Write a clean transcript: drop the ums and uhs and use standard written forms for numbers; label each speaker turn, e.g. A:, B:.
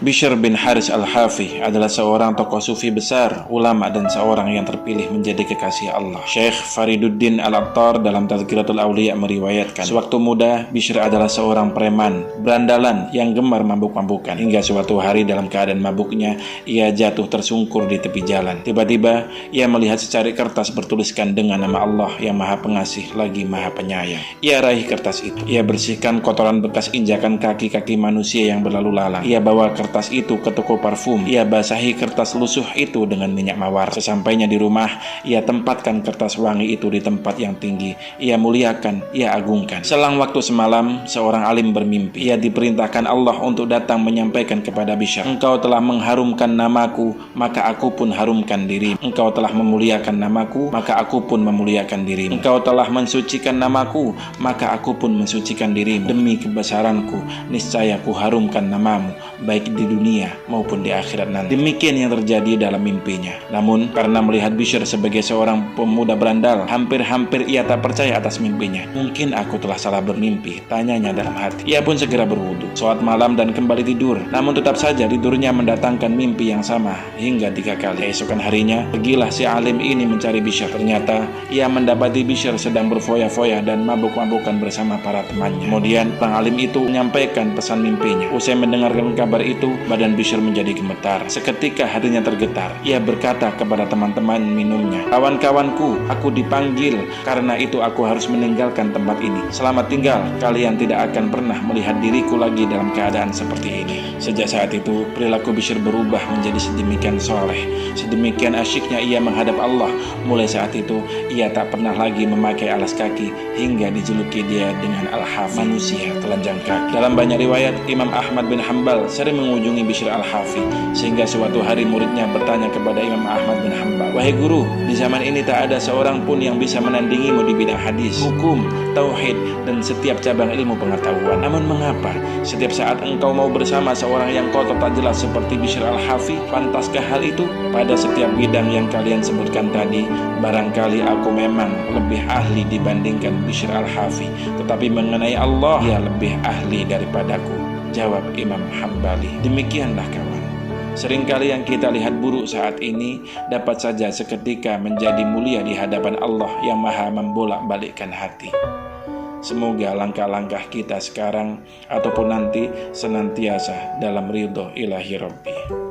A: Bishr bin Haris al-Hafi adalah seorang tokoh sufi besar, ulama, dan seorang yang terpilih menjadi kekasih Allah. Syekh Fariduddin Al-Attar dalam Tazkiratul Awliya meriwayatkan, sewaktu muda, Bishr adalah seorang preman, berandalan yang gemar mabuk-mabukan. Hingga suatu hari dalam keadaan mabuknya, ia jatuh tersungkur di tepi jalan. Tiba-tiba, ia melihat secari kertas bertuliskan dengan nama Allah yang Maha Pengasih lagi Maha Penyayang. Ia raih kertas itu. Ia bersihkan kotoran bekas injakan kaki-kaki manusia yang berlalu lalang. Ia bawa kertas itu ke toko parfum. Ia basahi kertas lusuh itu dengan minyak mawar. Sesampainya di rumah, ia tempatkan kertas wangi itu di tempat yang tinggi. Ia muliakan, ia agungkan. Selang waktu semalam, seorang alim bermimpi. Ia diperintahkan Allah untuk datang menyampaikan kepada Bishr, "Engkau telah mengharumkan namaku, maka aku pun harumkan dirimu. Engkau telah memuliakan namaku, maka aku pun memuliakan dirimu. Engkau telah mensucikan namaku, maka aku pun mensucikan dirimu. Demi kebesaranku, niscaya ku harumkan namamu, baik di dunia maupun di akhirat nanti." Demikian yang terjadi dalam mimpinya. Namun karena melihat Bishr sebagai seorang pemuda berandal, hampir-hampir ia tak percaya atas mimpinya. "Mungkin aku telah salah bermimpi," tanyanya dalam hati. Ia pun segera berwudu, sholat malam, dan kembali tidur. Namun tetap saja tidurnya mendatangkan mimpi yang sama hingga 3 kali. Keesokan harinya, pergilah si alim ini mencari Bishr. Ternyata ia mendapati Bishr sedang berfoya-foya dan mabuk-mabukan bersama para temannya. Kemudian sang alim itu menyampaikan pesan mimpinya. Usai mendengarkan kabar itu, badan Bishr menjadi gemetar. Seketika hatinya tergetar. Ia berkata kepada teman-teman minumnya, "Kawan-kawanku, aku dipanggil. Karena itu aku harus meninggalkan tempat ini. Selamat tinggal. Kalian tidak akan pernah melihat diriku lagi dalam keadaan seperti ini." Sejak saat itu, perilaku Bishr berubah menjadi sedemikian soleh. Sedemikian asyiknya ia menghadap Allah. Mulai saat itu, ia tak pernah lagi memakai alas kaki hingga dijuluki dia dengan Al-Hafi, manusia telanjang kaki. Dalam banyak riwayat, Imam Ahmad bin Hanbal sering mengunjungi Bishr al-Hafi, sehingga suatu hari muridnya bertanya kepada Imam Ahmad bin Hanbal, "Wahai guru, di zaman ini tak ada seorang pun yang bisa menandingimu di bidang hadis, hukum, tauhid, dan setiap cabang ilmu pengetahuan. Namun mengapa setiap saat engkau mau bersama seorang yang kotor tak jelas seperti Bishr al-Hafi? Pantaskah hal itu? Pada setiap bidang yang kalian sebutkan tadi, barangkali aku memang lebih ahli dibandingkan Bishr al-Hafi, tetapi mengenai Allah, dia lebih ahli daripadaku," jawab Imam Hambali. Demikianlah kawan, seringkali yang kita lihat buruk saat ini dapat saja seketika menjadi mulia di hadapan Allah yang Maha membolak-balikkan hati. Semoga langkah-langkah kita sekarang ataupun nanti senantiasa dalam ridho ilahi Rabbi.